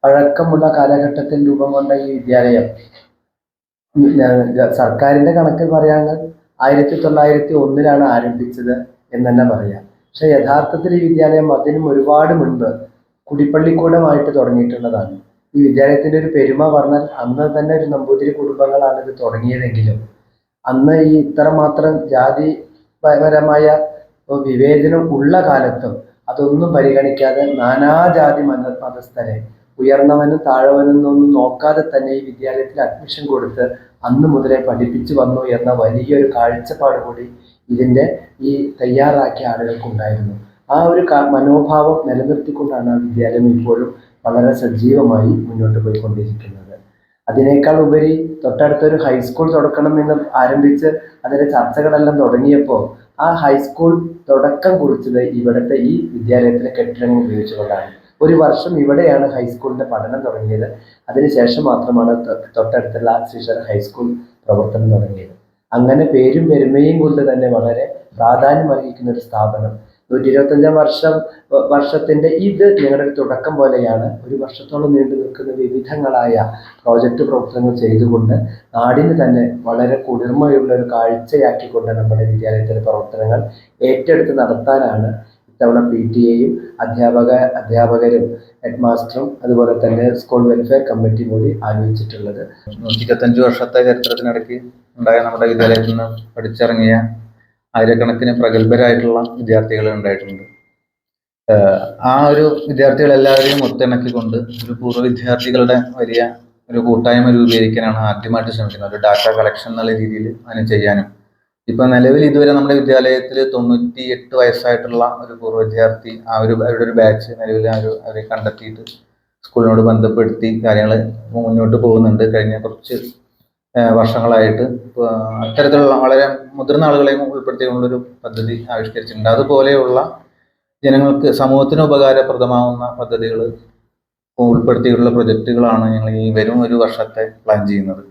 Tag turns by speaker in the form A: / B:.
A: പഴക്കമുള്ള കാലഘട്ടത്തിൽ രൂപം കൊണ്ട ഈ വിദ്യാലയം സർക്കാരിന്റെ കണക്കിൽ പറയുകയാണെങ്കിൽ 1901 ആരംഭിച്ചത് എന്ന് തന്നെ പറയാം. പക്ഷെ യഥാർത്ഥത്തിൽ ഈ വിദ്യാലയം അതിനും ഒരുപാട് മുൻപ് കുടിപ്പള്ളിക്കൂടമായിട്ട് തുടങ്ങിയിട്ടുള്ളതാണ്. ഈ വിദ്യാലയത്തിന്റെ ഒരു പെരുമ പറഞ്ഞാൽ അന്ന് തന്നെ ഒരു നമ്പൂതിരി കുടുംബങ്ങളാണ് ഇത് തുടങ്ങിയതെങ്കിലും അന്ന് ഈ ഇത്രമാത്രം ജാതിപരമായ വിവേചനം ഉള്ള കാലത്തും അതൊന്നും പരിഗണിക്കാതെ നാനാജാതി മതസ്ഥരെ ഉയർന്നവനും താഴവനും എന്നൊന്നും നോക്കാതെ തന്നെ ഈ വിദ്യാലയത്തിൽ അഡ്മിഷൻ കൊടുത്ത് അന്ന് മുതലേ പഠിപ്പിച്ചു വന്നു എന്ന വലിയൊരു കാഴ്ചപ്പാട് കൂടി ഇതിൻ്റെ ഈ തയ്യാറാക്കിയ ആളുകൾക്കുണ്ടായിരുന്നു. ആ ഒരു മനോഭാവം നിലനിർത്തിക്കൊണ്ടാണ് ആ വിദ്യാലയം ഇപ്പോഴും വളരെ സജീവമായി മുന്നോട്ട് പോയിക്കൊണ്ടിരിക്കുന്നത്. അതിനേക്കാൾ ഉപരി തൊട്ടടുത്തൊരു ഹൈസ്കൂൾ തുടക്കണം എന്ന് ആരംഭിച്ച് അതിന്റെ ചർച്ചകളെല്ലാം തുടങ്ങിയപ്പോൾ ആ ഹൈസ്കൂൾ തുടക്കം കുറിച്ചത് ഇവിടുത്തെ ഈ വിദ്യാലയത്തിലെ കെട്ടിടങ്ങൾ ഉപയോഗിച്ചുകൊണ്ടാണ്. ഒരു വർഷം ഇവിടെയാണ് ഹൈസ്കൂളിന്റെ പഠനം തുടങ്ങിയത്. അതിനുശേഷം മാത്രമാണ് തൊട്ടടുത്തുള്ള ശ്രീശ്വര ഹൈസ്കൂൾ പ്രവർത്തനം തുടങ്ങിയത്. അങ്ങനെ പേരും പെരുമയും കൊണ്ട് തന്നെ വളരെ പ്രാധാന്യം അർഹിക്കുന്ന ഒരു സ്ഥാപനം 125 വർഷത്തിന്റെ ഇത് ഞങ്ങളുടെ ഒരു തുടക്കം പോലെയാണ്. ഒരു വർഷത്തോളം നീണ്ടു നിൽക്കുന്ന വിവിധങ്ങളായ പ്രോജക്റ്റ് പ്രവർത്തനങ്ങൾ ചെയ്തുകൊണ്ട് നാടിന് തന്നെ വളരെ കുളിർമയുള്ള ഒരു കാഴ്ചയാക്കിക്കൊണ്ട് നമ്മുടെ വിദ്യാലയത്തിലെ പ്രവർത്തനങ്ങൾ ഏറ്റെടുത്ത് നടത്താനാണ് ഇത്തവണ PTA-യും അധ്യാപകരും ഹെഡ് മാസ്റ്ററും അതുപോലെ തന്നെ സ്കൂൾ വെൽഫെയർ കമ്മിറ്റി കൂടി ആലോചിച്ചിട്ടുള്ളത്.
B: 125 വർഷത്തെ ചരിത്രത്തിനിടയ്ക്ക് ഉണ്ടായ നമ്മുടെ വിദ്യാലയത്തിൽ നിന്ന് പഠിച്ചിറങ്ങിയ ആയിരക്കണക്കിന് പ്രഗത്ഭരായിട്ടുള്ള വിദ്യാർത്ഥികൾ ഉണ്ടായിട്ടുണ്ട്. ആ ഒരു വിദ്യാർത്ഥികളെല്ലാവരെയും ഒത്തിണക്കിക്കൊണ്ട് ഒരു പൂർവ്വ വിദ്യാർത്ഥികളുടെ വലിയ ഒരു കൂട്ടായ്മ രൂപീകരിക്കാനാണ് ആദ്യമായിട്ട് ശ്രമിക്കുന്നത്. ഒരു ഡാറ്റ കളക്ഷൻ എന്നുള്ള രീതിയിൽ അതിന് ചെയ്യാനും. ഇപ്പൊ നിലവിൽ ഇതുവരെ നമ്മുടെ വിദ്യാലയത്തിൽ 98 വയസ്സായിട്ടുള്ള ഒരു പൂർവ്വ വിദ്യാർത്ഥി അവരുടെ ഒരു ബാച്ച് നിലവിൽ അവരെ കണ്ടെത്തിയിട്ട് സ്കൂളിനോട് ബന്ധപ്പെടുത്തി കാര്യങ്ങൾ മുന്നോട്ട് പോകുന്നുണ്ട്. കഴിഞ്ഞ കുറച്ച് വർഷങ്ങളായിട്ട് അത്തരത്തിലുള്ള വളരെ മുതിർന്ന ആളുകളെയും ഉൾപ്പെടുത്തിക്കൊണ്ടൊരു പദ്ധതി ആവിഷ്കരിച്ചിട്ടുണ്ട്. അതുപോലെയുള്ള ജനങ്ങൾക്ക് സമൂഹത്തിന് ഉപകാരപ്രദമാവുന്ന പദ്ധതികൾ ഉൾപ്പെടുത്തിയിട്ടുള്ള പ്രൊജക്റ്റുകളാണ് ഞങ്ങൾ ഈ വരും ഒരു വർഷത്തെ പ്ലാൻ ചെയ്യുന്നത്.